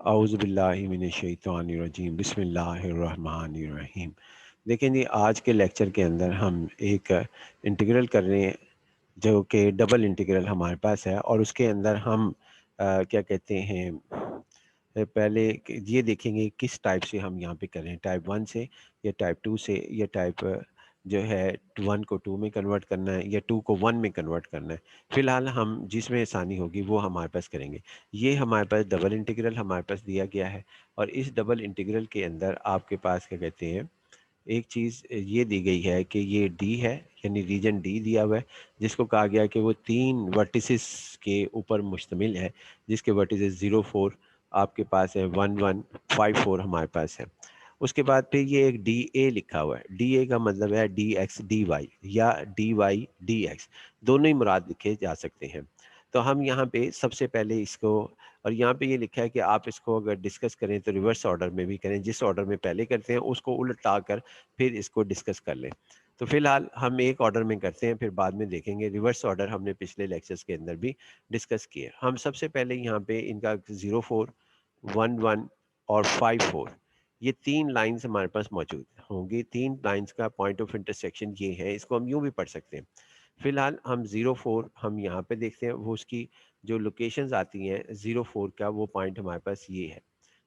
औज़ुबिल्लाहिमिनश्शैतानिर्रजीम बिस्मिल्लाहिर्रहमानिर्रहीम। देखें जी, आज के लेक्चर के अंदर हम एक इंटीग्रल कर रहे हैं जो कि डबल इंटीग्रल हमारे पास है, और उसके अंदर हम क्या कहते हैं, पहले ये देखेंगे किस टाइप से हम यहाँ पे कर रहे हैं, टाइप 1 से या टाइप 2 से, या टाइप जो है 1 को 2 में कन्वर्ट करना है या 2 को 1 में कन्वर्ट करना है। फ़िलहाल हम जिसमें आसानी होगी वो हमारे पास करेंगे। ये हमारे पास डबल इंटीग्रल हमारे पास दिया गया है, और इस डबल इंटीग्रल के अंदर आपके पास क्या कहते हैं, एक चीज़ ये दी गई है कि ये डी है, यानी रीजन डी दिया हुआ है, जिसको कहा गया है कि वो 3 वर्टिसेस के ऊपर मुश्तमिल है, जिसके वर्टिसेस 0 4 आपके पास है, 1 1 5 4 हमारे पास है। उसके बाद फिर ये एक डी ए लिखा हुआ है। डी ए का मतलब है डी एक्स डी वाई या डी वाई डी एक्स, दोनों ही मुराद लिखे जा सकते हैं। तो हम यहाँ पे सबसे पहले इसको, और यहाँ पे ये लिखा है कि आप इसको अगर डिस्कस करें तो रिवर्स ऑर्डर में भी करें, जिस ऑर्डर में पहले करते हैं उसको उल्टा कर फिर इसको डिस्कस कर लें। तो फिलहाल हम एक ऑर्डर में करते हैं, फिर बाद में देखेंगे रिवर्स ऑर्डर हमने पिछले लेक्चर्स के अंदर भी डिस्कस किए। हम सबसे पहले यहाँ पे इनका 0 4 1 1 और 5 4, ये 3 लाइन्स हमारे पास मौजूद होंगी। 3 लाइन्स का पॉइंट ऑफ इंटरसेक्शन ये है, इसको हम यूँ भी पढ़ सकते हैं। फिलहाल हम 0 4 हम यहाँ पे देखते हैं, वो उसकी जो लोकेशंस आती हैं 0 4 का वो पॉइंट हमारे पास ये है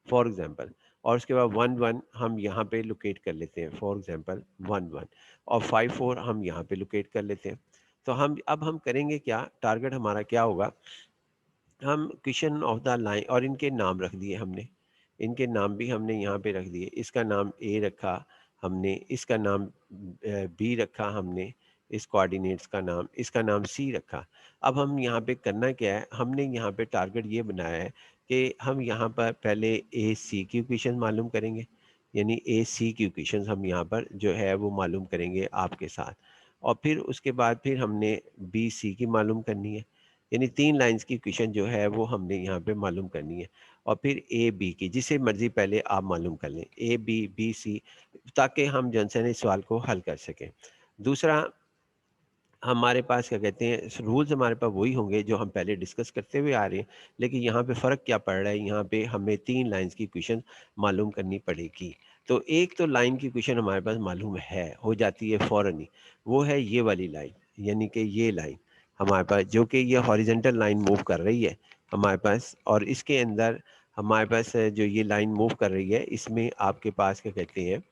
फॉर एग्जांपल। और उसके बाद 1 1 हम यहाँ पे लोकेट कर लेते हैं फॉर एग्जांपल 1 1, और 5 4 हम यहाँ पे लोकेट कर लेते हैं। तो हम करेंगे क्या, टारगेट हमारा क्या होगा, हम क्वेश्चन ऑफ द लाइन, और इनके नाम रख दिए हमने, इनके नाम भी हमने यहाँ पे रख दिए। इसका नाम ए रखा हमने, इसका नाम बी रखा हमने, इस कोऑर्डिनेट्स का नाम, इसका नाम सी रखा। अब हम यहाँ पे करना क्या है, हमने यहाँ पे टारगेट ये बनाया है कि हम यहाँ पर पहले ए सी की इक्वेशन मालूम करेंगे, यानी ए सी की इक्वेशन हम यहाँ पर जो है वो मालूम करेंगे आपके साथ। और फिर उसके बाद फिर हमने बी सी की मालूम करनी है, यानी 3 लाइन्स की इक्वेशन जो है वो हमने यहाँ पे मालूम करनी है। और फिर ए बी की, जिसे मर्जी पहले आप मालूम कर लें, ए बी बी सी, ताकि हम जो है ना इस सवाल को हल कर सकें। दूसरा, हमारे पास क्या कहते हैं, रूल्स हमारे पास वही होंगे जो हम पहले डिस्कस करते हुए आ रहे हैं, लेकिन यहाँ पे फ़र्क क्या पड़ रहा है, यहाँ पे हमें 3 लाइन्स की क्वेश्चन मालूम करनी पड़ेगी। तो एक तो लाइन की क्वेश्चन हमारे पास मालूम है, हो जाती है फ़ौरन ही, वो है ये वाली लाइन, यानी कि ये लाइन हमारे पास, जो कि ये हॉरिजॉन्टल लाइन मूव कर रही है हमारे पास, और इसके अंदर हमारे पास जो ये लाइन मूव कर रही है, इसमें आपके पास क्या कहते हैं,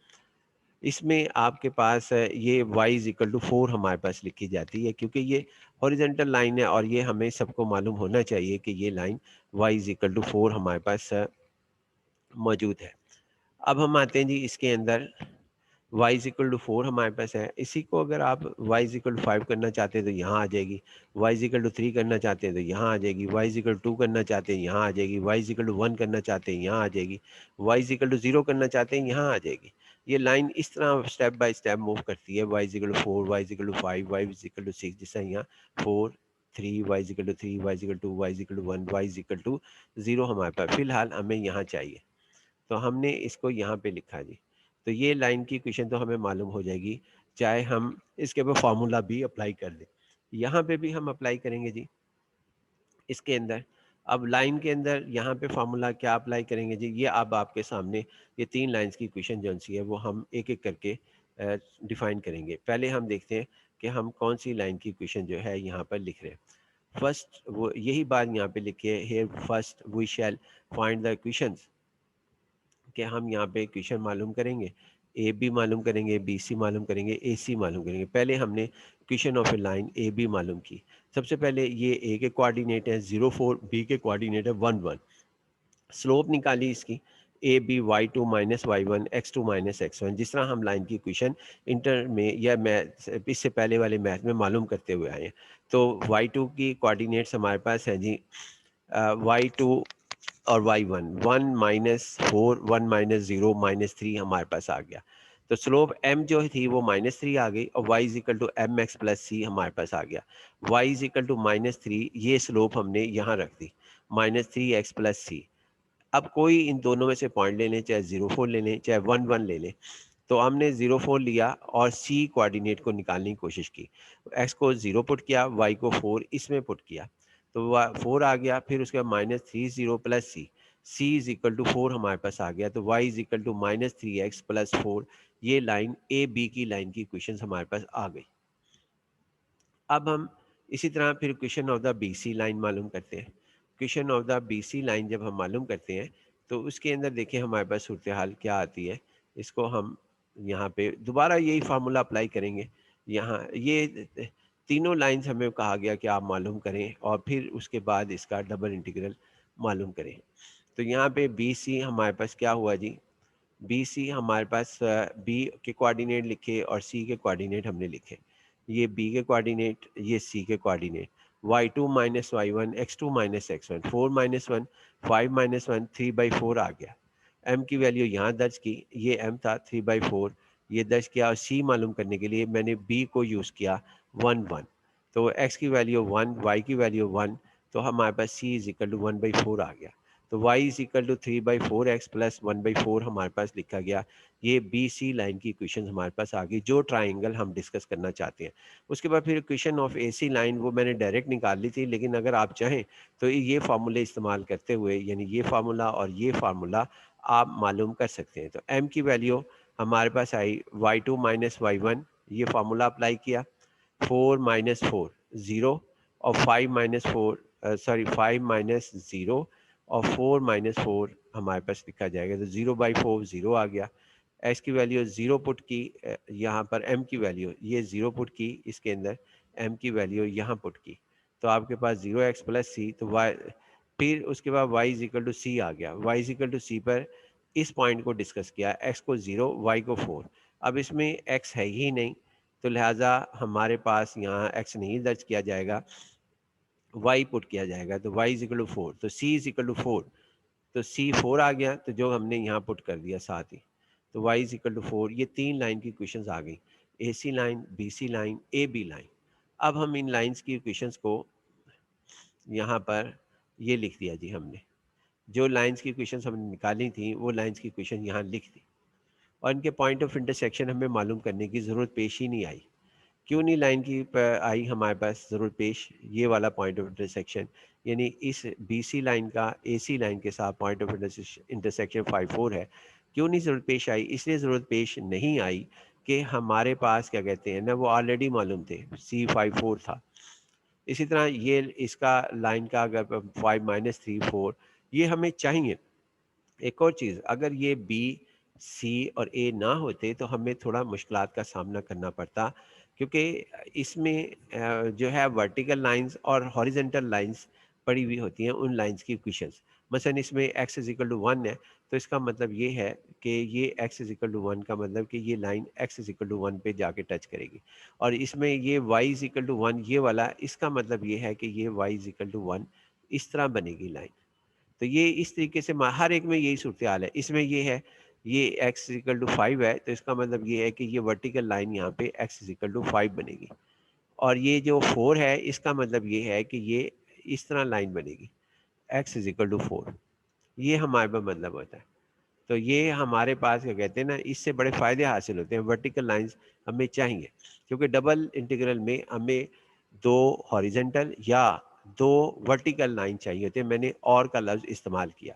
इसमें आपके पास ये y इज़ इक्वल टू 4 हमारे पास लिखी जाती है, क्योंकि ये हॉरिजॉन्टल लाइन है, और ये हमें सबको मालूम होना चाहिए कि ये line y is equal to 4 हमारे पास मौजूद है। अब हम आते हैं जी इसके अंदर, y इज़ इक्वल टू 4 हमारे पास है। इसी को अगर आप y इज़ इक्वल टू 5 करना चाहते हैं तो यहाँ आ जाएगी, y इज़ इक्वल टू 3 करना चाहते हैं तो यहाँ आ जाएगी, y इज़ इक्वल टू 2 करना चाहते हैं यहाँ आ जाएगी, y इज़ इक्वल टू 1 करना चाहते हैं यहाँ आ जाएगी, y इज़ इक्वल टू 0 करना चाहते हैं यहाँ आ जाएगी। ये लाइन इस तरह स्टेप बाय स्टेप मूव करती है, y is equal to 4, y is equal to 5, y is equal to 6, जैसा यहाँ 4 3, y is equal to 3, y is equal to 2, y is equal to 1, y is equal to 0 हमारे पास फिलहाल हमें यहाँ चाहिए। तो हमने इसको यहाँ पे लिखा जी। तो ये लाइन की इक्वेशन तो हमें मालूम हो जाएगी, चाहे हम इसके ऊपर फार्मूला भी अप्लाई कर दें। यहाँ पे भी हम अप्लाई करेंगे जी इसके अंदर। अब लाइन के अंदर यहाँ पे फार्मूला क्या अप्लाई करेंगे जी, ये अब आपके सामने ये 3 लाइन्स की इक्वेशन जो-सी है वो हम एक-एक करके डिफाइन करेंगे। पहले हम देखते हैं कि हम कौन-सी लाइन की इक्वेशन जो है यहाँ पर लिख रहे हैं। फर्स्ट वो यही बात यहाँ पे लिखी है, here first we shall find the equations, कि हम यहाँ पे इक्वेशन मालूम करेंगे, ए बी मालूम करेंगे, बी सी मालूम करेंगे, ए सी मालूम करेंगे। पहले हमने equation of a line A B मालूम की। सबसे पहले ये ए के कोऑर्डिनेट है 0 4, बी के कोऑर्डिनेट है 1 1। स्लोप निकाली इसकी, A B Y two minus Y one X two minus X one, जिस तरह हम लाइन की इक्वेशन इंटर में या मैथ इससे पहले वाले मैथ में मालूम करते हुए आए हैं। तो वाई टू की कोऑर्डिनेट्स हमारे पास हैं जी, वाई टू और वाई वन, 1 - 4 1 - 0 -3 हमारे पास आ गया। तो स्लोप m जो थी वो -3 आ गई, और y is equal to M X plus C हमारे पास आ गया। y इज इक्वल टू -3, ये स्लोप हमने यहाँ रख दी, -3x प्लस सी। अब कोई इन दोनों में से पॉइंट ले लें, चाहे 0 4 ले लें, चाहे 1 1 ले लें। तो हमने 0 4 लिया और सी कोऑर्डिनेट को निकालने की कोशिश की। एक्स को 0 पुट किया, वाई को 4 इसमें पुट किया, तो 4 आ गया। फिर उसके बाद -3 0 plus C, C is equal to 4 हमारे पास आ गया, तो y is equal to -3x+4, ये लाइन ए बी की लाइन की इक्वेशन हमारे पास आ गई। अब हम इसी तरह फिर equation of the B C line मालूम करते हैं। Equation of the B C line जब हम मालूम करते हैं तो उसके अंदर देखिए हमारे पास सूरत हाल क्या आती है। इसको हम यहाँ पे दोबारा यही फार्मूला अप्लाई करेंगे। यहाँ ये तीनों लाइंस हमें कहा गया कि आप मालूम करें और फिर उसके बाद इसका डबल इंटीग्रल मालूम करें। तो यहाँ पे बी सी हमारे पास क्या हुआ जी, बी सी हमारे पास बी के कोऑर्डिनेट लिखे और सी के कोऑर्डिनेट हमने लिखे। ये बी के कोऑर्डिनेट, ये सी के coordinate. y2 minus Y one, x2 minus X one, 4 minus one, 5 minus one, 3/4 आ गया। m की वैल्यू यहाँ दर्ज की, ये m था 3/4, ये दर्ज किया। और c मालूम करने के लिए मैंने b को यूज़ किया 1 1। तो x की वैल्यू 1, y की वैल्यू 1, तो हमारे पास c इज इक्वल टू 1/4 आ गया। तो y is equal to 3/4x plus 1/4 हमारे पास लिखा गया। ये बी सी लाइन की इक्वेशन हमारे पास आ गई, जो ट्राइंगल हम डिस्कस करना चाहते हैं। उसके बाद फिर equation of A C line वो मैंने डायरेक्ट निकाल ली थी, लेकिन अगर आप चाहें तो ये फार्मूले इस्तेमाल करते हुए, यानी ये फार्मूला और ये फार्मूला आप मालूम कर सकते हैं। तो एम की वैल्यू हमारे पास आई y2 माइनस वाई वन, ये फार्मूला अप्लाई किया। 4 माइनस 4 ज़ीरो, और 5 माइनस 4 सॉरी 5 माइनस ज़ीरो और 4 माइनस 4 हमारे पास लिखा जाएगा। तो 0/4 ज़ीरो आ गया। एक्स की वैल्यू ज़ीरो पुट की, यहाँ पर एम की वैल्यू ये ज़ीरो पुट की, इसके अंदर एम की वैल्यू यहाँ पुट की, तो आपके पास 0x प्लस सी। तो वाई, फिर उसके बाद y इज इक्वल टू सी आ गया। y इज इक्वल टू सी पर इस पॉइंट को डिस्कस किया, x को 0, y को 4। अब इसमें x है ही नहीं, तो लिहाजा हमारे पास यहाँ x नहीं दर्ज किया जाएगा, y पुट किया जाएगा। तो y इज इक्वल टू 4, तो c इज इक्वल टू 4, तो सी 4 आ गया, तो जो हमने यहाँ पुट कर दिया साथ ही। तो y इज इक्वल टू 4, ये तीन लाइन की इक्वेशंस आ गई, A C line, B C line, A B line. अब हम इन लाइंस की इक्वेशंस को यहाँ पर ये लिख दिया जी हमने। जो लाइंस की इक्वेशंस हमने निकाली थी वो लाइंस की इक्वेशन यहाँ लिख दी, और इनके पॉइंट ऑफ इंटरसेक्शन हमें मालूम करने की ज़रूरत पेश ही नहीं आई। क्यों नहीं लाइन की आई हमारे पास ज़रूरत पेश, ये वाला पॉइंट ऑफ इंटरसेक्शन, यानी इस बी सी लाइन का ए सी लाइन के साथ पॉइंट ऑफ इंटरसेक्शन 5 4 है। क्यों नहीं ज़रूरत पेश आई, इसलिए ज़रूरत पेश नहीं आई कि हमारे पास क्या कहते हैं ना, वो ऑलरेडी मालूम थे, C5 4 था। इसी तरह ये इसका लाइन का अगर 5 - 3 4 ये हमें चाहिए। एक और चीज़, अगर ये बी सी और ए ना होते तो हमें थोड़ा मुश्किलात का सामना करना पड़ता, क्योंकि इसमें जो है वर्टिकल लाइंस और हॉरिजेंटल लाइंस पड़ी हुई होती हैं, उन लाइंस की इक्वेशंस। मसलन इसमें x इज इक्वल टू 1 है, तो इसका मतलब ये है कि ये x इज इक्वल टू 1 का मतलब कि ये line x is equal to 1 पे जाके टच करेगी। और इसमें ये y इज इक्वल टू 1 ये वाला, इसका मतलब ये है कि ये y इज इक्वल टू 1 इस तरह बनेगी लाइन। तो ये इस तरीके से हर एक में यही सूरत हाल है। इसमें ये है, ये x इक्वल टू 5 है, तो इसका मतलब ये है कि ये वर्टिकल लाइन यहाँ पे x इक्वल टू 5 बनेगी। और ये जो 4 है, इसका मतलब ये है कि ये इस तरह लाइन बनेगी, x इक्वल टू 4। ये हमारे पास मतलब होता है। तो ये हमारे पास क्या कहते हैं ना, इससे बड़े फ़ायदे हासिल होते हैं। वर्टिकल लाइंस हमें चाहिए, क्योंकि डबल इंटीग्रल में हमें दो हॉरिजेंटल या दो वर्टिकल लाइन चाहिए होते हैं। मैंने और का लफ्ज़ इस्तेमाल किया।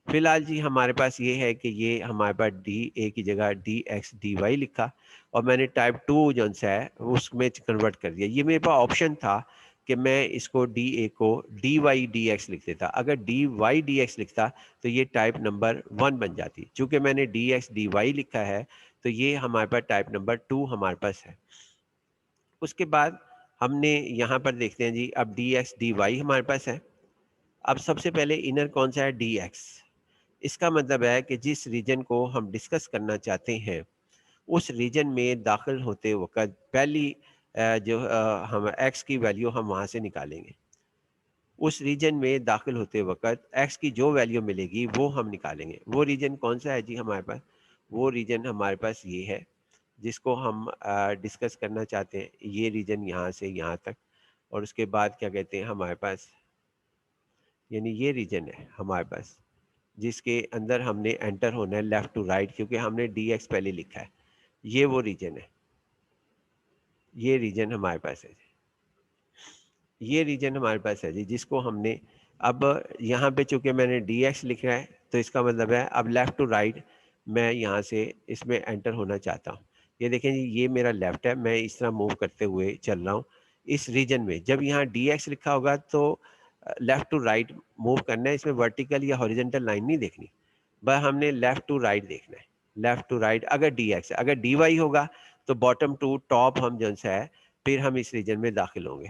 फिलहाल जी हमारे पास ये है कि ये हमारे पास डी ए की जगह dx dy लिखा, और मैंने टाइप 2 जो सा है उसमें कन्वर्ट कर दिया। ये मेरे पास ऑप्शन था कि मैं इसको डी ए को dy dx लिख देता। अगर dy dx लिखता तो ये टाइप नंबर 1 बन जाती। चूँकि मैंने dx dy लिखा है, तो ये हमारे पास टाइप नंबर 2 हमारे पास है। उसके बाद हमने यहाँ पर देखते हैं जी, अब dx dy हमारे पास है। अब सबसे पहले इनर कौन सा है, dx। इसका मतलब है कि जिस रीजन को हम डिस्कस करना चाहते हैं, उस रीजन में दाखिल होते वक्त पहली हम x की वैल्यू हम वहाँ से निकालेंगे। उस रीजन में दाखिल होते वक्त x की जो वैल्यू मिलेगी वो हम निकालेंगे। वो रीजन कौन सा है जी हमारे पास, वो रीजन हमारे पास ये है जिसको हम डिस्कस करना चाहते हैं। ये रीजन यहाँ से यहाँ तक, और उसके बाद क्या कहते हैं हमारे पास, यानी ये रीजन है हमारे पास जिसके अंदर हमने एंटर होना है लेफ़्ट टू राइट, क्योंकि हमने dx पहले लिखा है। ये वो रीजन है, ये रीजन हमारे पास है, ये रीजन हमारे पास है जी, जिसको हमने अब यहाँ पे चूंकि मैंने dx लिख रहा है तो इसका मतलब है अब लेफ़्ट टू राइट मैं यहाँ से इसमें एंटर होना चाहता हूँ। ये देखें जी, ये मेरा लेफ़्ट है, मैं इस तरह मूव करते हुए चल रहा हूँ इस रीजन में। जब यहाँ dx लिखा होगा तो लेफ़्ट टू राइट मूव करना है, इसमें वर्टिकल या हॉरिजॉन्टल लाइन नहीं देखनी, बस हमने लेफ़्ट टू राइट देखना है। लेफ़्ट टू राइट अगर dx है, अगर dy होगा तो बॉटम टू टॉप हम जो सा है फिर हम इस रीजन में दाखिल होंगे,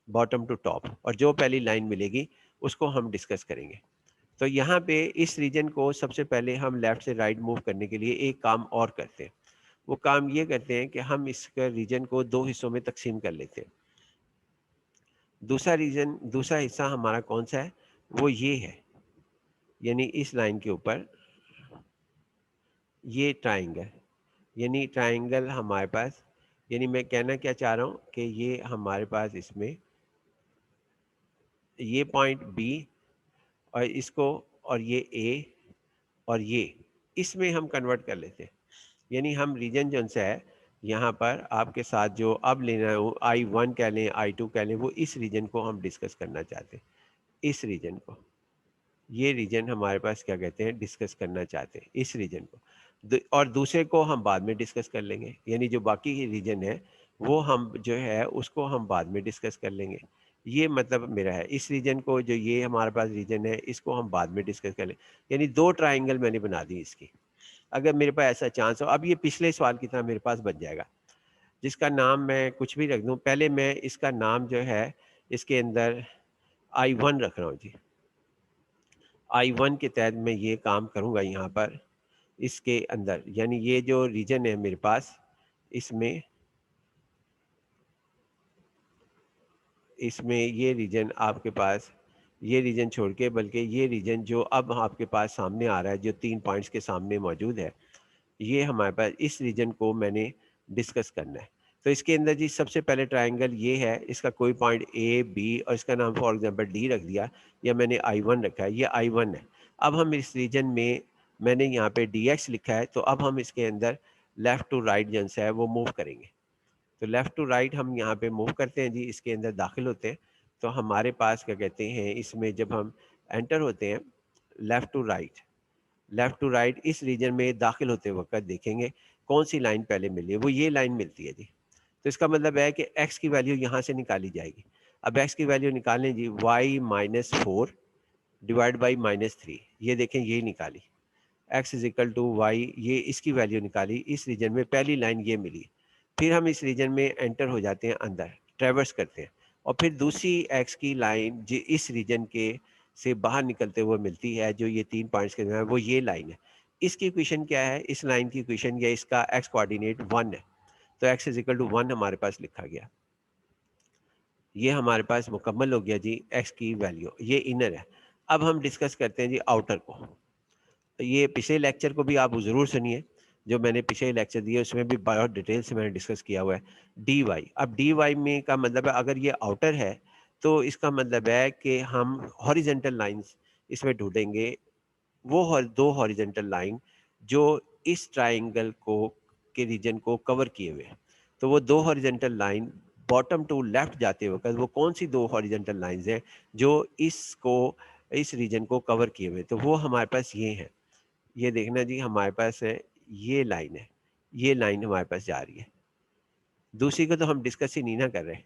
बॉटम टू टॉप, और जो पहली लाइन मिलेगी उसको हम डिस्कस करेंगे। तो यहाँ पे इस रीजन को सबसे पहले हम लेफ़्ट से राइट मूव करने के लिए एक काम और करते हैं। वो काम ये करते हैं कि हम इस रीजन को 2 हिस्सों में तकसीम कर लेते हैं। दूसरा हिस्सा हमारा कौन-सा है? वो ये है, यानी इस लाइन के ऊपर ये ट्रायंगल, यानी ट्रायंगल हमारे पास, यानी मैं कहना क्या चाह रहा हूँ कि ये हमारे पास इसमें ये पॉइंट बी और इसको और ये ए और ये इसमें हम कन्वर्ट कर लेते हैं। यानी हम रीजन जो सा है यहाँ पर आपके साथ जो अब लेना है वो I1 कह लें, I2 कह लें, वो इस रीजन को हम डिस्कस करना चाहते हैं। इस रीजन को, ये रीजन हमारे पास क्या कहते हैं डिस्कस करना चाहते हैं इस रीजन को। और दूसरे को हम बाद में डिस्कस कर लेंगे, यानी जो बाकी रीजन है वो हम जो है उसको हम बाद में डिस्कस कर लेंगे। ये मतलब मेरा है, इस रीजन को जो ये हमारे पास रीजन है इसको हम बाद में डिस्कस कर लें। यानी 2 ट्रायंगल मैंने बना दी इसकी। अगर मेरे पास ऐसा चांस हो, अब ये पिछले सवाल की तरह मेरे पास बन जाएगा, जिसका नाम मैं कुछ भी रख दूं। पहले मैं इसका नाम जो है इसके अंदर I1 रख रहा हूँ जी। I1 के तहत मैं ये काम करूंगा यहाँ पर इसके अंदर, यानी ये जो रीजन है मेरे पास इसमें इसमें ये रीजन आपके पास, ये रीजन छोड़ के बल्कि ये रीजन जो अब आपके पास सामने आ रहा है जो 3 पॉइंट्स के सामने मौजूद है, ये हमारे पास इस रीजन को मैंने डिस्कस करना है। तो इसके अंदर जी सबसे पहले ट्रायंगल ये है, इसका कोई पॉइंट ए बी और इसका नाम फॉर एग्जांपल डी रख दिया, या मैंने I1 रखा है, ये I1 है। अब हम इस रीजन में मैंने यहाँ पे dx लिखा है, तो अब हम इसके अंदर लेफ़्ट टू राइट जन सा है वो मूव करेंगे। तो लेफ़्ट टू राइट हम यहाँ पे मूव करते हैं जी, इसके अंदर दाखिल होते हैं। तो हमारे पास क्या कहते हैं इसमें जब हम एंटर होते हैं left to right, left to right इस रीजन में दाखिल होते वक़्त देखेंगे कौन सी लाइन पहले मिली है, वो ये लाइन मिलती है जी। तो इसका मतलब है कि x की वैल्यू यहाँ से निकाली जाएगी। अब x की वैल्यू निकालें जी, y-4 डिवाइड बाई -3, ये देखें ये निकाली। x is equal to Y, ये इसकी वैल्यू निकाली, इस रीजन में पहली लाइन ये मिली। फिर हम इस रीजन में एंटर हो जाते हैं, अंदर ट्रेवर्स करते हैं, और फिर दूसरी x की लाइन जो इस रीजन के से बाहर निकलते हुए मिलती है, जो ये 3 पॉइंट्स के दरमियान, वो ये लाइन है। इसकी इक्वेशन क्या है, इस लाइन की इक्वेशन या इसका x कोऑर्डिनेट 1 है। तो x इज इक्वल टू 1 हमारे पास लिखा गया। ये हमारे पास मुकम्मल हो गया जी x की वैल्यू, ये इनर है। अब हम डिस्कस करते हैं जी आउटर को। ये पिछले लेक्चर को भी आप ज़रूर सुनिए, जो मैंने पिछले लेक्चर दिए उसमें भी बहुत डिटेल से मैंने डिस्कस किया हुआ है। डी वाई, अब डी वाई में का मतलब है अगर ये आउटर है तो इसका मतलब है कि हम हॉरिजेंटल लाइंस इसमें ढूंढेंगे, वो दो हॉरिजेंटल लाइन जो इस ट्राइंगल को के रीजन को कवर किए हुए हैं। तो वो दो horizontal line bottom to left जाते वक्त वो कौन सी दो हॉरिजेंटल लाइंस हैं जो इसको इस रीजन को कवर किए हुए, तो वो हमारे पास ये हैं। ये देखना जी हमारे पास है, ये लाइन है, ये लाइन हमारे पास जा रही है। दूसरी को तो हम डिस्कस ही नहीं ना कर रहे,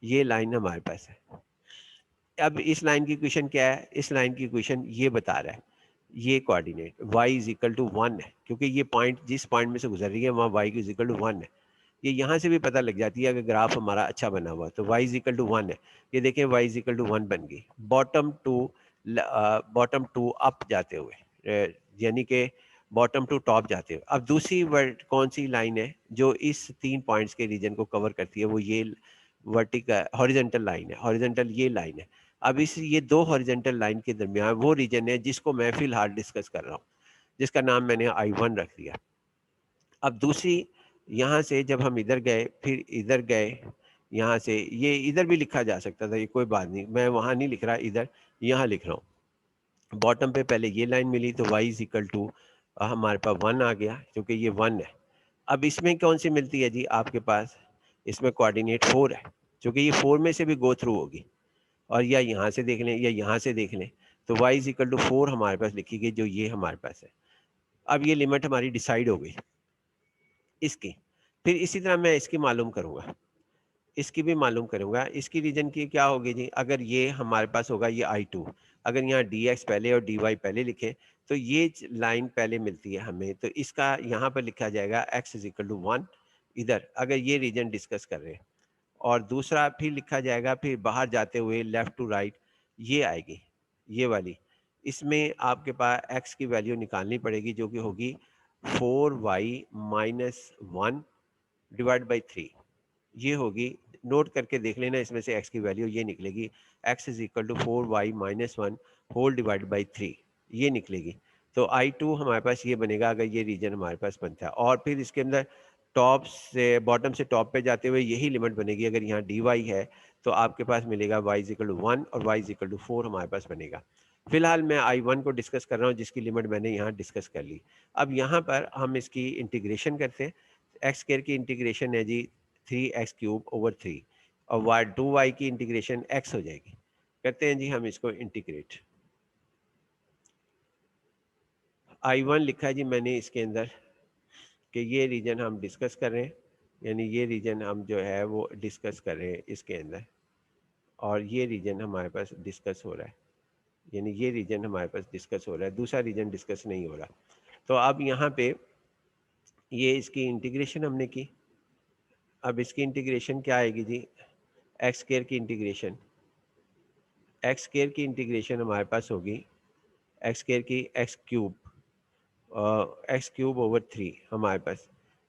ये लाइन हमारे पास है। अब इस लाइन की इक्वेशन क्या है, इस लाइन की इक्वेशन ये बता रहा है, ये coordinate y is equal to 1 है, क्योंकि ये पॉइंट जिस पॉइंट में से गुजर रही है वहाँ y इज इक्वल टू 1 है। ये यहाँ से भी पता लग जाती है अगर ग्राफ हमारा अच्छा बना हुआ तो y इज इक्वल टू 1 है। ये देखें y इज इक्वल टू 1 बन गई, बॉटम टू अप जाते हुए, यानी कि बॉटम टू टॉप जाते हुए। अब दूसरी वर्ड कौन सी लाइन है जो इस 3 पॉइंट्स के रीजन को कवर करती है, वो ये वर्टिकल हॉरिजॉन्टल लाइन है, हॉरिजॉन्टल ये लाइन है। अब इस ये दो हॉरिजॉन्टल लाइन के दरमियान वो रीजन है जिसको मैं फिलहाल डिस्कस कर रहा हूँ, जिसका नाम मैंने I1 रख दिया। अब दूसरी, यहाँ से जब हम इधर गए फिर इधर गए, यहाँ से ये इधर भी लिखा जा सकता था, ये कोई बात नहीं, मैं वहाँ नहीं लिख रहा, इधर यहाँ लिख रहा हूँ। बॉटम पे पहले ये लाइन मिली तो y इज इक्वल टू हमारे पास 1 आ गया, क्योंकि ये 1 है। अब इसमें कौन सी मिलती है जी आपके पास, इसमें कोऑर्डिनेट 4 है, क्योंकि ये 4 में से भी गो थ्रू होगी। और या यहाँ से देख लें या यहाँ से देख लें, तो y इज इक्वल टू 4 हमारे पास लिखी गई, जो ये हमारे पास है। अब ये लिमिट हमारी डिसाइड हो गई इसकी। फिर इसी तरह मैं इसकी मालूम करूँगा, इसकी भी मालूम करूँगा। इसकी रीजन की क्या होगी जी, अगर ये हमारे पास होगा ये I2, अगर यहाँ dx पहले और dy पहले लिखें, तो ये लाइन पहले मिलती है हमें, तो इसका यहाँ पर लिखा जाएगा x इज इक्वल टू 1 इधर, अगर ये रीजन डिस्कस कर रहे हैं। और दूसरा फिर लिखा जाएगा, फिर बाहर जाते हुए लेफ्ट टू राइट ये आएगी, ये वाली। इसमें आपके पास x की वैल्यू निकालनी पड़ेगी, जो कि होगी 4y माइनस 1 डिवाइड बाई 3, ये होगी। नोट करके देख लेना, इसमें से x की वैल्यू ये निकलेगी, x is equal to 4y minus 1 whole divide by 3, ये निकलेगी। तो I2 हमारे पास ये बनेगा, अगर ये रीजन हमारे पास बनता है। और फिर इसके अंदर टॉप से बॉटम से टॉप पे जाते हुए यही लिमिट बनेगी, अगर यहाँ dy है तो आपके पास मिलेगा y इज इक्वल टू 1 और y इज इक्वल टू 4 हमारे पास बनेगा। फिलहाल मैं I1 को डिस्कस कर रहा हूँ, जिसकी लिमिट मैंने यहाँ डिस्कस कर ली। अब यहाँ पर हम इसकी इंटीग्रेशन करते हैं। एक्स स्क्वायर की इंटीग्रेशन है जी 3x³ ओवर 3, और y की इंटीग्रेशन x हो जाएगी। करते हैं जी हम इसको इंटीग्रेट। I1 लिखा है जी मैंने इसके अंदर कि ये रीजन हम डिस्कस कर रहे हैं, यानी ये रीजन हम जो है वो डिस्कस कर रहे हैं इसके अंदर, और ये रीजन हमारे पास डिस्कस हो रहा है, यानी ये रीजन हमारे पास डिस्कस हो रहा है, दूसरा रीजन डिस्कस नहीं हो रहा। तो अब यहाँ पे ये इसकी इंटीग्रेशन हमने की। अब इसकी इंटीग्रेशन क्या आएगी जी, एक्स स्क्वायर की इंटीग्रेशन, एक्स स्क्वायर की इंटीग्रेशन हमारे पास होगी एक्स स्क्वायर की x³ ओवर 3 हमारे पास।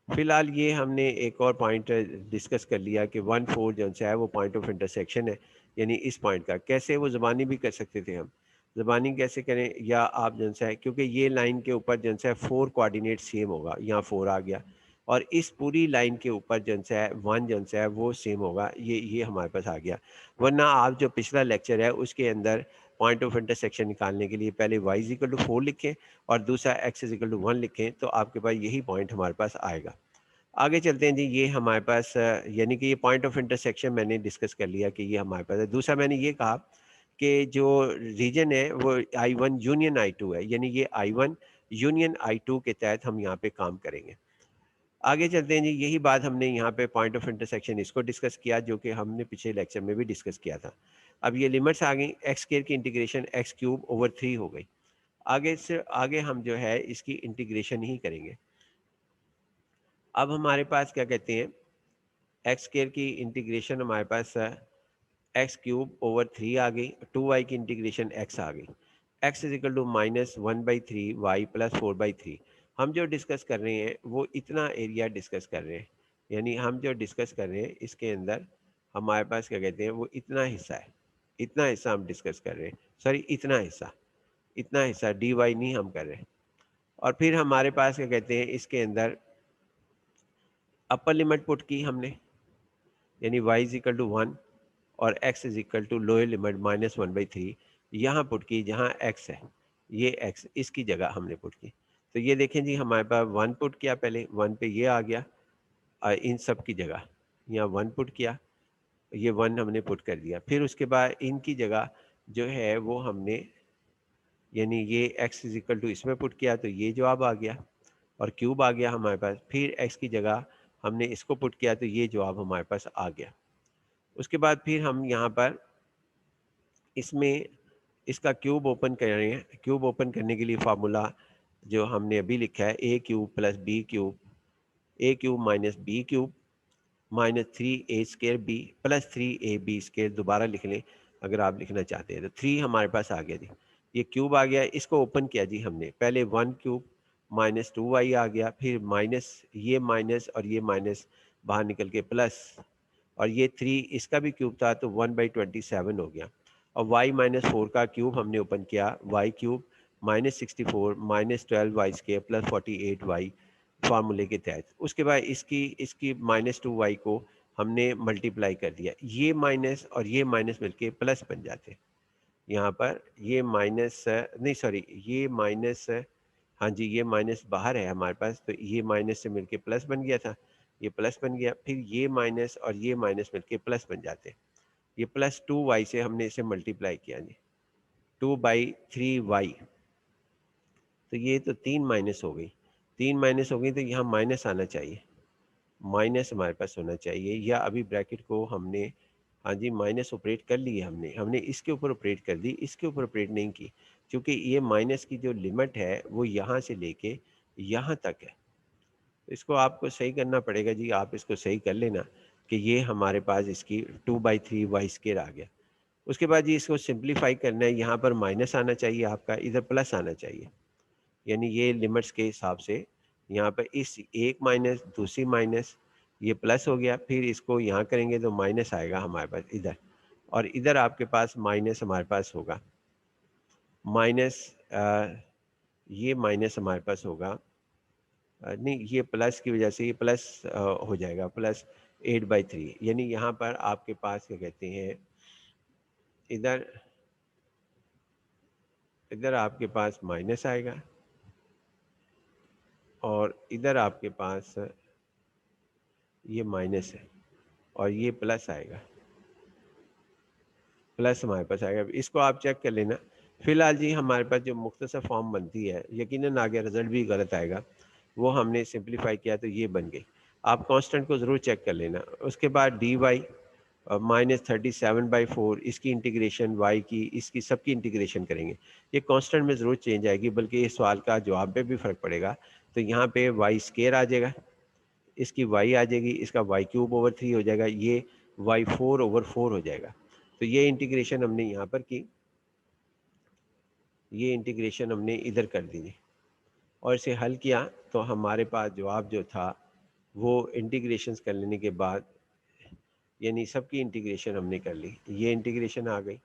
फिलहाल ये हमने एक और पॉइंट डिस्कस कर लिया कि 1 4 जो है वो पॉइंट ऑफ इंटरसेक्शन है, यानी इस पॉइंट का कैसे वो ज़बानी भी कर सकते थे हम। ज़बानी कैसे करें, या आप जो है क्योंकि ये लाइन के ऊपर जो है 4 कोऑर्डिनेट सेम होगा, यहाँ 4 आ गया, और इस पूरी लाइन के ऊपर जो है 1 जो है वो सेम होगा, ये हमारे पास आ गया। वरना आप जो पिछला लेक्चर है उसके अंदर पॉइंट ऑफ इंटरसेक्शन निकालने के लिए पहले y इज इक्वल टू 4 लिखें और दूसरा x इज इक्वल टू 1 लिखें, तो आपके पास यही पॉइंट हमारे पास आएगा। आगे चलते हैं जी, ये हमारे पास यानी कि ये पॉइंट ऑफ इंटरसेक्शन मैंने डिस्कस कर लिया कि ये हमारे पास है। दूसरा मैंने ये कहा कि जो रीजन है वो I1 यूनियन I2 है, यानी ये I1 यूनियन I2 के तहत हम यहाँ पे काम करेंगे। आगे चलते हैं जी, यही बात हमने यहाँ पे पॉइंट ऑफ इंटरसेक्शन इसको डिस्कस किया, जो कि हमने पिछले लेक्चर में भी डिस्कस किया था। अब ये लिमिट्स आ गई, एक्स स्क्वायर की इंटीग्रेशन x³ ओवर 3 हो गई। आगे से आगे हम जो है इसकी इंटीग्रेशन ही करेंगे। अब हमारे पास क्या कहते हैं, एक्स स्क्वायर की इंटीग्रेशन हमारे पास x³ ओवर 3 आ गई, 2y की इंटीग्रेशन x आ गई, x is equal to -1/3 y plus 4/3। हम जो डिस्कस कर रहे हैं वो इतना एरिया डिस्कस कर रहे हैं, यानी हम जो डिस्कस कर रहे हैं इसके अंदर हमारे पास क्या कहते हैं वो इतना हिस्सा है, इतना हिस्सा हम डिस्कस कर रहे हैं, सॉरी इतना हिस्सा dy नहीं हम कर रहे हैं। और फिर हमारे पास क्या कहते हैं इसके अंदर अपर लिमिट पुट की हमने, यानी y इज इक्वल टू 1 और x is equal to lower limit -1/3 यहाँ पुट की, जहाँ x है, ये x इसकी जगह हमने पुट की। तो ये देखें जी हमारे पास 1 पुट किया, पहले 1 पे ये आ गया, इन सब की जगह यहाँ 1 पुट किया, ये 1 हमने पुट कर दिया। फिर उसके बाद इनकी जगह जो है वो हमने, यानी ये x इज इक्वल टू इसमें पुट किया, तो ये जवाब आ गया और क्यूब आ गया हमारे पास। फिर x की जगह हमने इसको पुट किया, तो ये जवाब हमारे पास आ गया। उसके बाद फिर हम यहाँ पर इसमें इसका क्यूब ओपन कर रहे हैं। क्यूब ओपन करने के लिए फार्मूला जो हमने अभी लिखा है a³ plus b³ a³ minus b³ -3a² b plus 3ab², दोबारा लिख लें अगर आप लिखना चाहते हैं तो। 3 हमारे पास आ गया जी, ये क्यूब आ गया, इसको ओपन किया जी हमने, पहले 1³ -2y आ गया, फिर माइनस, ये माइनस और ये माइनस बाहर निकल के प्लस, और ये 3 इसका भी क्यूब था तो 1/27 हो गया। और y-4 का क्यूब हमने ओपन किया, y³ -64 -12y² प्लस 48y फार्मूले के तहत। उसके बाद इसकी इसकी -2y को हमने मल्टीप्लाई कर दिया, ये माइनस और ये माइनस मिलके प्लस बन जाते। यहाँ पर ये माइनस नहीं सॉरी ये माइनस, हाँ जी ये माइनस बाहर है हमारे पास, तो ये माइनस से मिलके प्लस बन गया था, ये प्लस बन गया, फिर ये माइनस और ये माइनस मिलके प्लस बन जाते। ये +2y से हमने इसे मल्टीप्लाई किया जी, 2/3y, तो ये तो 3 माइनस हो गई, 3 माइनस हो गई तो यहाँ माइनस आना चाहिए, माइनस हमारे पास होना चाहिए, या अभी ब्रैकेट को हमने, हाँ जी, माइनस ऑपरेट कर ली है हमने हमने इसके ऊपर ऑपरेट कर दी, इसके ऊपर ऑपरेट नहीं की, क्योंकि ये माइनस की जो लिमिट है वो यहाँ से लेके यहाँ तक है। तो इसको आपको सही करना पड़ेगा जी, आप इसको सही कर लेना कि ये हमारे पास इसकी 2/3y² आ गया। उसके बाद जी इसको सिंप्लीफाई करना है, यहाँ पर माइनस आना चाहिए आपका, इधर प्लस आना चाहिए, यानी ये लिमिट्स के हिसाब से यहाँ पर इस एक माइनस, दूसरी माइनस, ये प्लस हो गया, फिर इसको यहाँ करेंगे तो माइनस आएगा हमारे पास इधर, और इधर आपके पास माइनस हमारे पास होगा, माइनस ये माइनस हमारे पास होगा, नहीं ये प्लस की वजह से ये प्लस हो जाएगा, +8/3, यानी यहाँ पर आपके पास क्या कहते हैं, इधर इधर आपके पास माइनस आएगा, और इधर आपके पास ये माइनस है, और ये प्लस आएगा, प्लस हमारे पास आएगा। इसको आप चेक कर लेना। फिलहाल जी हमारे पास जो मुख्तसर फॉर्म बनती है, यकीनन आगे रिजल्ट भी गलत आएगा, वो हमने सिंप्लीफाई किया तो ये बन गई। आप कांस्टेंट को ज़रूर चेक कर लेना। उसके बाद dy -37/4, इसकी इंटीग्रेशन y की, इसकी सबकी इंटीग्रेशन करेंगे। ये कांस्टेंट में ज़रूर चेंज आएगी, बल्कि इस सवाल का जवाब पे भी फ़र्क पड़ेगा। तो यहाँ पे y² आ जाएगा, इसकी y आ जाएगी, इसका y³ हो जाएगा, ये y4/4 हो जाएगा। तो ये इंटीग्रेशन हमने यहाँ पर की, ये इंटीग्रेशन हमने इधर कर दी और इसे हल किया, तो हमारे पास जवाब जो था वो इंटीग्रेशंस कर लेने के बाद, यानी सबकी इंटीग्रेशन हमने कर ली, ये इंटीग्रेशन आ गई।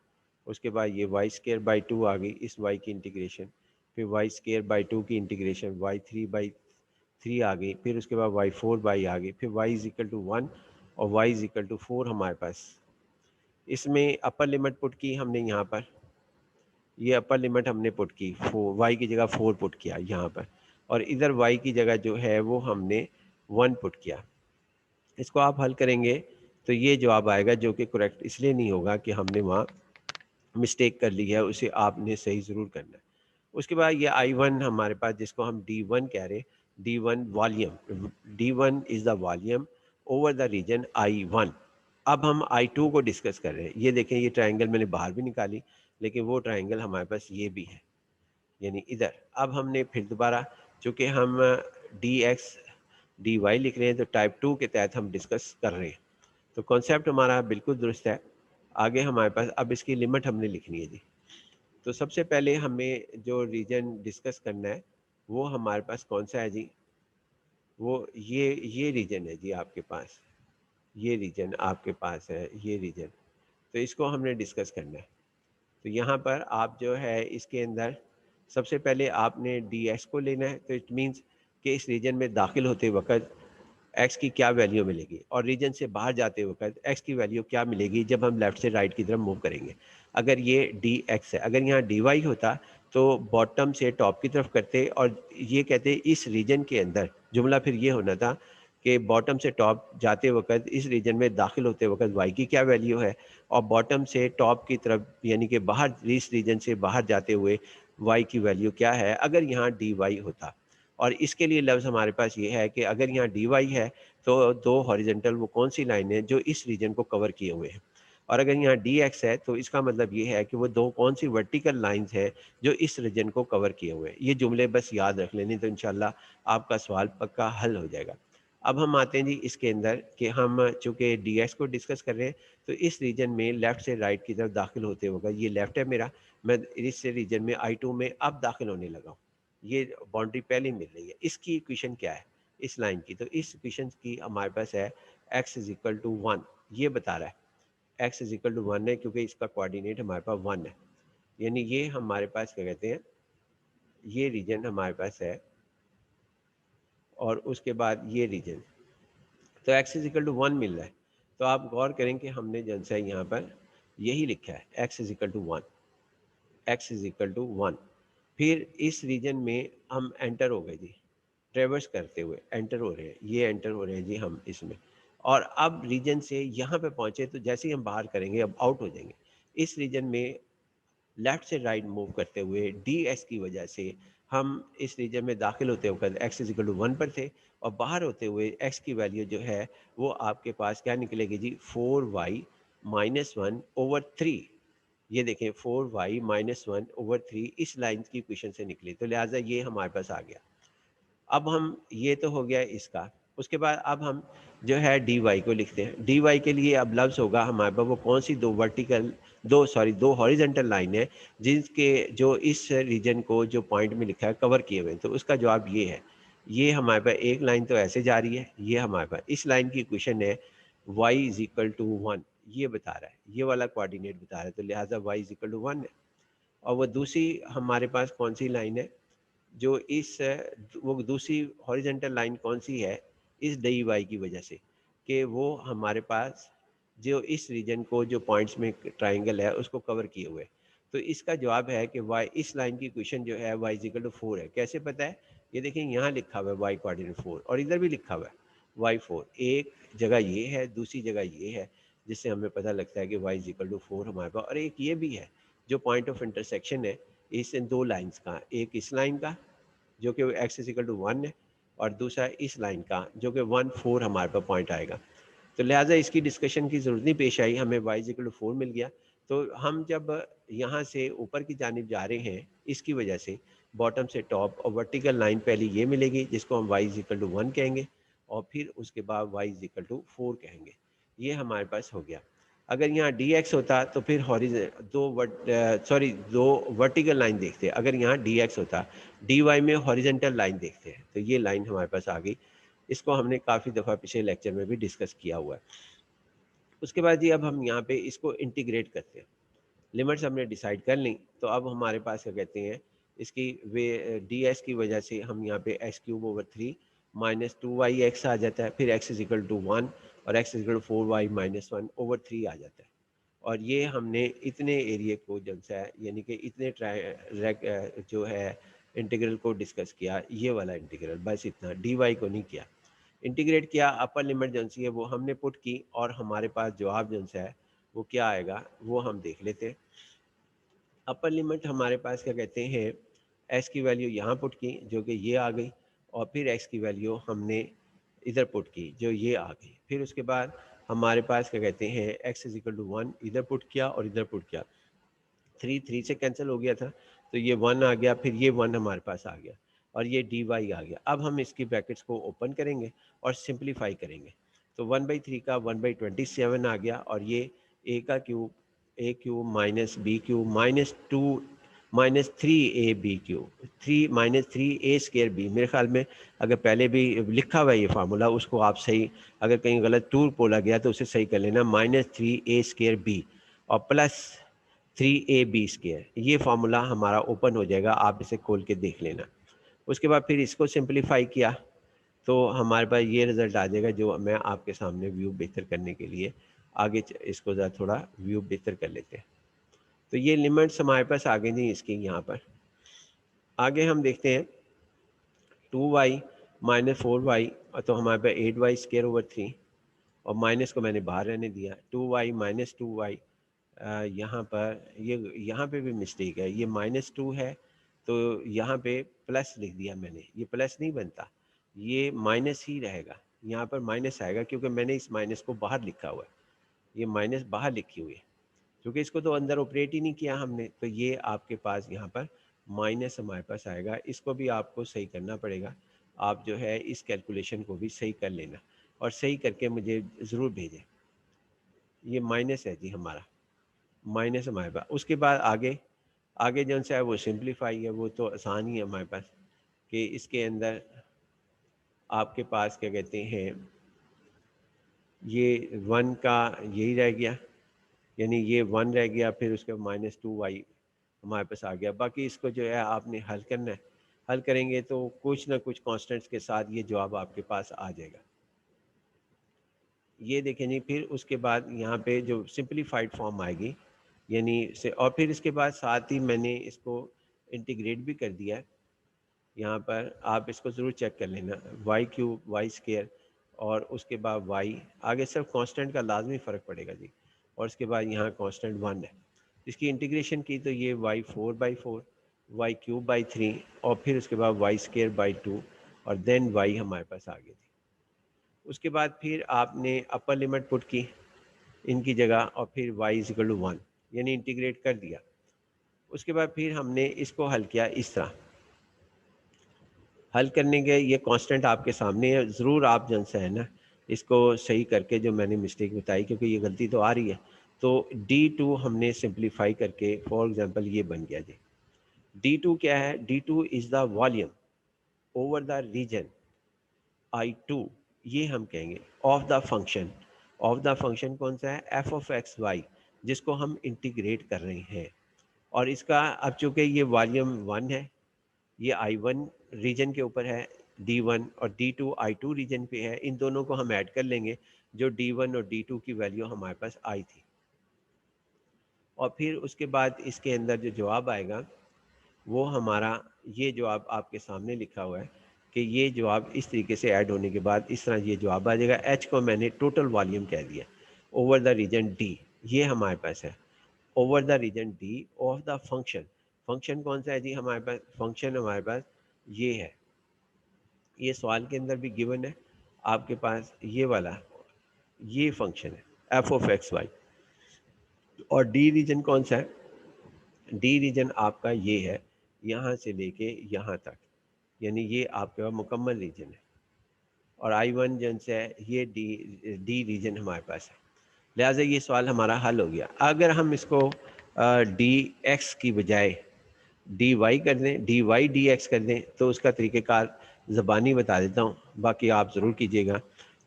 उसके बाद ये y²/2 आ गई, इस y की इंटीग्रेशन, फिर y²/2 की इंटीग्रेशन, y3/3 आ गई, फिर उसके बाद y4 आ गई, फिर y=1 और y=4 हमारे पास। इसमें अपर लिमिट पुट की हमने यहाँ पर, ये अपर लिमिट हमने पुट की, 4, y की जगह 4 पुट किया यहाँ पर, और इधर y की जगह जो है वो हमने 1 पुट किया। इसको आप हल करेंगे तो ये जवाब आएगा, जो कि करेक्ट इसलिए नहीं होगा कि हमने वहाँ मिस्टेक कर ली है, उसे आपने सही ज़रूर करना है। उसके बाद ये I1 हमारे पास, जिसको हम D1 कह रहे हैं, D1 volume, D1 is the volume over the region I1। अब हम I2 को डिस्कस कर रहे हैं। ये देखें, ये ट्रायंगल मैंने बाहर भी निकाली, लेकिन वो ट्रायंगल हमारे पास ये भी है, यानी इधर। अब हमने फिर दोबारा, चूँकि हम dx dy लिख रहे हैं, तो टाइप 2 के तहत हम डिस्कस कर रहे हैं, तो कॉन्सेप्ट हमारा बिल्कुल दुरुस्त है। आगे हमारे पास अब इसकी लिमिट हमने लिखनी है जी। तो सबसे पहले हमें जो रीजन डिस्कस करना है वो हमारे पास कौन सा है जी, वो ये रीजन है जी आपके पास, ये रीजन आपके पास है, ये रीजन। तो इसको हमने डिस्कस करना है। तो यहाँ पर आप जो है इसके अंदर सबसे पहले आपने dx को लेना है, तो इट मीन्स कि इस रीजन में दाखिल होते वक्त x की क्या वैल्यू मिलेगी, और रीजन से बाहर जाते वक्त x की वैल्यू क्या मिलेगी जब हम लेफ़्ट से राइट की तरफ मूव करेंगे। अगर ये dx है, अगर यहाँ dy होता तो बॉटम से टॉप की तरफ करते, और ये कहते इस रीजन के अंदर, जुमला फिर ये होना था कि बॉटम से टॉप जाते वक्त इस रीजन में दाखिल होते वक्त y की क्या वैल्यू है, और बॉटम से टॉप की तरफ यानी कि बाहर, इस रीजन से बाहर जाते हुए y की वैल्यू क्या है अगर यहाँ dy होता। और इसके लिए लफ्ज़ हमारे पास ये है कि अगर यहाँ dy है तो दो हॉरिजेंटल वो कौन सी लाइन है जो इस रीजन को कवर किए हुए हैं, और अगर यहाँ dx है तो इसका मतलब ये है कि वो दो कौन सी वर्टिकल लाइंस है जो इस रीजन को कवर किए हुए हैं। ये जुमले बस याद रख लेने, तो इंशाल्लाह आपका सवाल पक्का हल हो जाएगा। अब हम आते हैं जी इसके अंदर कि हम चूँकि dx को डिस्कस कर रहे हैं, तो इस रीजन में लेफ़्ट से राइट की तरफ दाखिल होते होगा, ये लेफ़्ट है मेरा, मैं इस रीजन में I2 में अब दाखिल होने लगा हूँ। ये बाउंड्री पहले मिल रही है। इसकी इक्वेशन क्या है इस लाइन की, तो इस इक्वेशन की हमारे पास है x=1, ये बता रहा है x=1 है, क्योंकि इसका कोऑर्डिनेट हमारे पास 1 है, यानी ये हमारे पास क्या कहते हैं, ये रीजन हमारे पास है, और उसके बाद ये रीजन, तो x=1 मिल रहा है। तो आप गौर करें कि हमने जनसा यहाँ पर यही लिखा है x=1, x=1। फिर इस रीजन में हम एंटर हो गए जी, ट्रेवर्स करते हुए एंटर हो रहे हैं, ये एंटर हो रहे हैं जी हम इसमें, और अब रीजन से यहाँ पे पहुँचे तो जैसे ही हम बाहर करेंगे अब आउट हो जाएंगे। इस रीजन में लेफ्ट से राइट मूव करते हुए डी एक्स की वजह से हम इस रीजन में दाखिल होते हुए एक्स इज इक्वल टू 1 पर थे, और बाहर होते हुए एक्स की वैल्यू जो है वो आपके पास क्या निकलेगी जी, 4y minus one over three. ये देखें 4y minus one over three इस लाइन की इक्वेशन से निकली, तो लिहाजा ये हमारे पास आ गया। अब हम ये तो हो गया इसका, उसके बाद अब हम जो है डी वाई को लिखते हैं। डी वाई के लिए अब लफ्ज़ होगा हमारे पास वो कौन सी दो हॉरिजेंटल लाइन है जिनके जो इस रीजन को जो पॉइंट में लिखा है कवर किए हुए हैं। तो उसका जवाब ये है, ये हमारे पास एक लाइन तो ऐसे जा रही है, ये हमारे पास इस लाइन की इक्वेशन है y इज इक्वल टू 1, ये बता रहा है, ये वाला कोऑर्डिनेट बता रहा है, तो लिहाजा y इज इक्वल टू 1 है। और वो दूसरी हमारे पास कौन सी लाइन है जो इस वो दूसरी हॉरिजेंटल लाइन कौन सी है इस डी वाई की वजह से, कि वो हमारे पास जो इस रीजन को जो पॉइंट्स में ट्राइंगल है उसको कवर किए हुए। तो इसका जवाब है कि वाई, इस लाइन की इक्वेशन जो है वाई इक्वल टू 4 है। कैसे पता है, ये देखें यहाँ लिखा हुआ है वाई कोऑर्डिनेट 4 और इधर भी लिखा हुआ है वाई 4। एक जगह ये है, दूसरी जगह ये है, जिससे हमें पता लगता है कि वाई इक्वल टू 4 हमारे पास। और एक ये भी है जो पॉइंट ऑफ इंटरसेक्शन है इस इन दो लाइंस का, एक इस लाइन का जो कि एक्स इज इक्वल टू 1 है, और दूसरा इस लाइन का जो कि 1 4 हमारे पास पॉइंट आएगा। तो लिहाजा इसकी डिस्कशन की ज़रूरत नहीं पेश आई, हमें वाई इज इक्वल टू 4 मिल गया। तो हम जब यहाँ से ऊपर की जानिब जा रहे हैं इसकी वजह से बॉटम से टॉप और वर्टिकल लाइन पहले ये मिलेगी जिसको हम वाई इज इक्वल टू 1 कहेंगे, और फिर उसके बाद वाई इज इक्वल टू 4 कहेंगे। ये हमारे पास हो गया। अगर यहाँ डी एक्स होता तो फिर दो वर्टिकल लाइन देखते हैं। अगर यहाँ डी एक्स होता, डी वाई में हॉरिजेंटल लाइन देखते हैं, तो ये लाइन हमारे पास आ गई। इसको हमने काफ़ी दफ़ा पिछले लेक्चर में भी डिस्कस किया हुआ है। उसके बाद जी अब हम यहाँ पे इसको इंटीग्रेट करते हैं। लिमिट्स हमने डिसाइड कर ली, तो अब हमारे पास क्या कहते हैं, इसकी वे डी एस की वजह से हम यहाँ पे X cube over three minus two Y X आ जाता है, फिर एक्स इज इक्वल टू 1 और X is equal to 4y minus one over three आ जाता है। और ये हमने इतने एरिया को जब से यानी कि इतने जो है इंटीग्रल को डिस्कस किया, ये वाला इंटीग्रल, बस इतना, डी वाई को नहीं किया। इंटीग्रेट किया, अपर लिमिट जो सी है वो हमने पुट की, और हमारे पास जवाब जो है वो क्या आएगा वो हम देख लेते हैं। अपर लिमिट हमारे पास क्या कहते हैं, एक्स की वैल्यू यहाँ पुट की जो कि ये आ गई, और फिर एक्स की वैल्यू हमने इधर पुट की जो ये आ गई। फिर उसके बाद हमारे पास क्या कहते हैं, एक्स इज इक्वल टू 1 इधर पुट किया और इधर पुट किया, थ्री थ्री से कैंसिल हो गया था, तो ये 1 आ गया, फिर ये 1 हमारे पास आ गया, और ये डी वाई आ गया। अब हम इसकी ब्रैकेट्स को ओपन करेंगे और सिंप्लीफाई करेंगे, तो 1/3 का 1/27 आ गया, और ये A cube minus B cube minus two minus three A B cube, three minus three A square B. मेरे ख्याल में अगर पहले भी लिखा हुआ है ये फार्मूला, उसको आप सही, अगर कहीं गलत टूर बोला गया तो उसे सही कर लेना, minus three A square B और प्लस 3ab²। ये फार्मूला हमारा ओपन हो जाएगा, आप इसे खोल के देख लेना। उसके बाद फिर इसको सिंप्लीफाई किया तो हमारे पास ये रिज़ल्ट आ जाएगा, जो मैं आपके सामने व्यू बेहतर करने के लिए आगे इसको ज़रा थोड़ा व्यू बेहतर कर लेते हैं। तो ये लिमिट्स हमारे पास आगे नहीं इसकी, यहाँ पर आगे हम देखते हैं 2y माइनस 4y, तो हमारे पास 8y² ओवर थ्री, और माइनस को मैंने बाहर रहने दिया, 2y माइनस 2y। यहाँ पर यहाँ पे भी मिस्टेक है, ये -2 है तो यहाँ पे प्लस लिख दिया मैंने, ये प्लस नहीं बनता, ये माइनस ही रहेगा। यहाँ पर माइनस आएगा क्योंकि मैंने इस माइनस को बाहर लिखा हुआ है, ये माइनस बाहर लिखी हुई है, क्योंकि इसको तो अंदर ऑपरेट ही नहीं किया हमने, तो ये आपके पास यहाँ पर माइनस हमारे पास आएगा। इसको भी आपको सही करना पड़ेगा, आप जो है इस कैलकुलेशन को भी सही कर लेना और सही करके मुझे ज़रूर भेजें। ये माइनस है जी हमारा, माइनस हमारे पास। उसके बाद आगे आगे जो सा है वो सिंप्लीफाई है, वो तो आसान ही है हमारे पास, कि इसके अंदर आपके पास क्या कहते हैं, ये 1 का यही रह गया, यानी ये 1 रह गया, फिर उसके -2y हमारे पास आ गया। बाकी इसको जो है आपने हल करना है, हल करेंगे तो कुछ ना कुछ कांस्टेंट्स के साथ ये जवाब आपके पास आ जाएगा। ये देखें जी, फिर उसके बाद यहाँ पे जो सिंप्लीफाइड फॉर्म आएगी, यानी से, और फिर इसके बाद साथ ही मैंने इसको इंटीग्रेट भी कर दिया है। यहाँ पर आप इसको ज़रूर चेक कर लेना, वाई क्यूब वाई स्केयर और उसके बाद y, आगे सिर्फ कांस्टेंट का लाजमी फ़र्क पड़ेगा जी, और उसके बाद यहाँ कांस्टेंट 1 है। इसकी इंटीग्रेशन की तो ये y4/4, y³ और फिर उसके बाद y² और देन y हमारे पास आ गई थी। उसके बाद फिर आपने अपर लिमिट पुट की इनकी जगह और फिर y=1 यानी इंटीग्रेट कर दिया। उसके बाद फिर हमने इसको हल किया इस तरह। हल करने के ये कांस्टेंट आपके सामने है, ज़रूर आप जन से है ना इसको सही करके जो मैंने मिस्टेक बताई, क्योंकि ये गलती तो आ रही है। तो D2 हमने सिंप्लीफाई करके फॉर एग्जांपल ये बन गया जी। D2 क्या है? D2 is the volume over the region I2, ये हम कहेंगे of the function. Of the function कौन सा है? एफ ऑफ एक्स वाई, जिसको हम इंटीग्रेट कर रहे हैं। और इसका अब चूंकि ये वॉल्यूम 1 है, ये I1 रीजन के ऊपर है, D1 और D2 I2 रीजन पे है, इन दोनों को हम ऐड कर लेंगे, जो D1 और D2 की वैल्यू हमारे पास आई थी। और फिर उसके बाद इसके अंदर जो जवाब आएगा वो हमारा ये जवाब आपके सामने लिखा हुआ है कि ये जवाब इस तरीके से ऐड होने के बाद इस तरह ये जवाब आ जाएगा। एच को मैंने टोटल वॉल्यूम कह दिया ओवर द रीजन डी, ये हमारे पास है over the region D of the function. Function कौन सा है जी हमारे पास? फंक्शन हमारे पास ये है, ये सवाल के अंदर भी गिवन है आपके पास, ये वाला ये फंक्शन है एफ ऑफ एक्स वाई। और डी रीजन कौन सा है? डी रीजन आपका ये है, यहाँ से लेके यहाँ तक, यानी ये आपके पास मुकम्मल रीजन है। और I1 जन से है ये डी रीजन हमारे पास है। लिहाजा ये सवाल हमारा हल हो गया। अगर हम इसको डी एक्स की बजाय डी वाई कर दें, डी वाई डी एक्स कर दें, तो उसका तरीक़ेकार ज़बानी बता देता हूँ, बाकी आप ज़रूर कीजिएगा।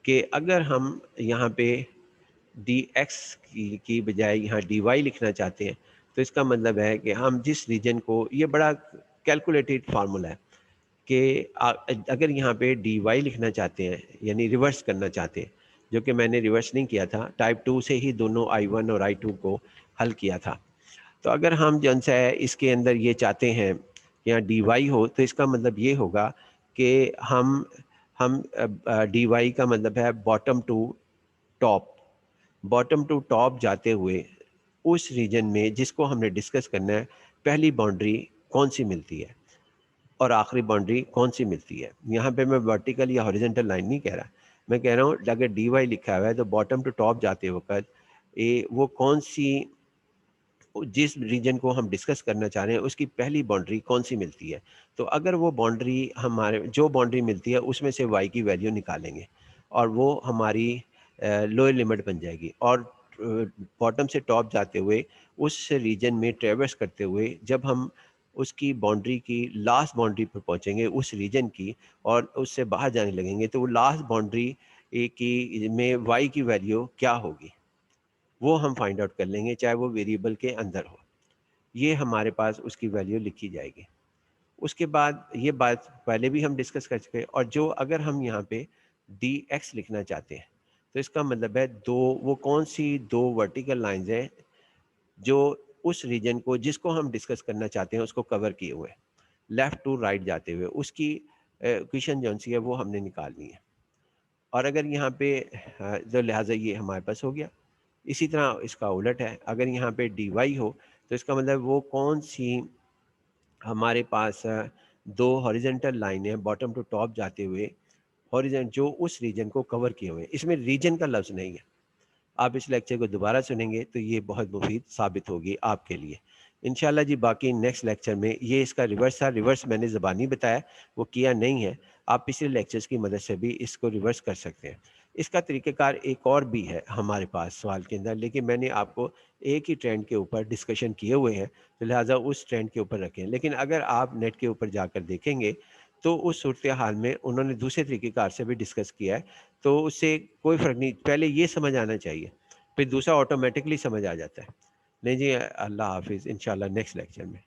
कि अगर हम यहाँ पे डी एक्स की बजाय यहाँ डी वाई लिखना चाहते हैं, तो इसका मतलब है कि हम जिस रीजन को, ये बड़ा कैलकुलेटेड फार्मूला है कि अगर यहाँ पे डी वाई लिखना चाहते हैं यानी रिवर्स करना चाहते हैं, जो कि मैंने रिवर्स नहीं किया था, टाइप 2 से ही दोनों I1 और I2 को हल किया था। तो अगर हम जौन सा है इसके अंदर ये चाहते हैं कि यहाँ डी वाई हो, तो इसका मतलब ये होगा कि हम डी वाई का मतलब है bottom to top, bottom to top जाते हुए उस रीजन में जिसको हमने डिस्कस करना है, पहली बाउंड्री कौन सी मिलती है और आखिरी बाउंड्री कौन सी मिलती है। यहाँ पे मैं वर्टिकल या हॉरिजॉन्टल लाइन नहीं कह रहा, मैं कह रहा हूँ अगर डी वाई लिखा हुआ है तो बॉटम टू टॉप जाते वक्त वो कौन सी, जिस रीजन को हम डिस्कस करना चाह रहे हैं उसकी पहली बाउंड्री कौन सी मिलती है। तो अगर वो बाउंड्री हमारे जो बाउंड्री मिलती है उसमें से वाई की वैल्यू निकालेंगे और वो हमारी लोअर लिमिट बन जाएगी। और बॉटम से टॉप जाते हुए उस रीजन में ट्रेवर्स करते हुए जब हम उसकी बाउंड्री की लास्ट बाउंड्री पर पहुंचेंगे उस रीजन की, और उससे बाहर जाने लगेंगे, तो वो लास्ट बाउंड्री की में वाई की वैल्यू क्या होगी वो हम फाइंड आउट कर लेंगे, चाहे वो वेरिएबल के अंदर हो। ये हमारे पास उसकी वैल्यू लिखी जाएगी। उसके बाद ये बात पहले भी हम डिस्कस कर चुके हैं। और जो अगर हम यहाँ पे डी एक्स लिखना चाहते हैं, तो इसका मतलब है दो, वो कौन सी दो वर्टिकल लाइंस हैं जो उस रीजन को जिसको हम डिस्कस करना चाहते हैं उसको कवर किए हुए, लेफ़्ट टू राइट जाते हुए, उसकी इक्वेशन जौन सी है वो हमने निकालनी है। और अगर यहाँ पे तो लिहाजा ये हमारे पास हो गया। इसी तरह इसका उलट है, अगर यहाँ पे डी वाई हो तो इसका मतलब वो कौन सी हमारे पास दो हॉरिजेंटल लाइन है बॉटम टू टॉप जाते हुए, हॉरिजेंट जो उस रीजन को कवर किए हुए हैं। इसमें रीजन का लफ्ज़ नहीं है। आप इस लेक्चर को दोबारा सुनेंगे तो ये बहुत मुफीद साबित होगी आपके लिए इंशाल्लाह जी। बाकी नेक्स्ट लेक्चर में ये इसका रिवर्स था, रिवर्स मैंने ज़बानी बताया, वो किया नहीं है। आप पिछले लेक्चर्स की मदद से भी इसको रिवर्स कर सकते हैं। इसका तरीक़ेकार एक और भी है हमारे पास सवाल के अंदर, लेकिन मैंने आपको एक ही ट्रेंड के ऊपर डिस्कशन किए हुए हैं, तो लिहाजा उस ट्रेंड के ऊपर रखें। लेकिन अगर आप नेट के ऊपर जाकर देखेंगे तो उस सूरत हाल में उन्होंने दूसरे तरीक़ेकार से भी डिस्कस किया है, तो उससे कोई फ़र्क नहीं। पहले ये समझ आना चाहिए, फिर दूसरा ऑटोमेटिकली समझ आ जाता है। नहीं जी, अल्लाह हाफ़िज़, इंशाल्लाह नेक्स्ट लेक्चर में।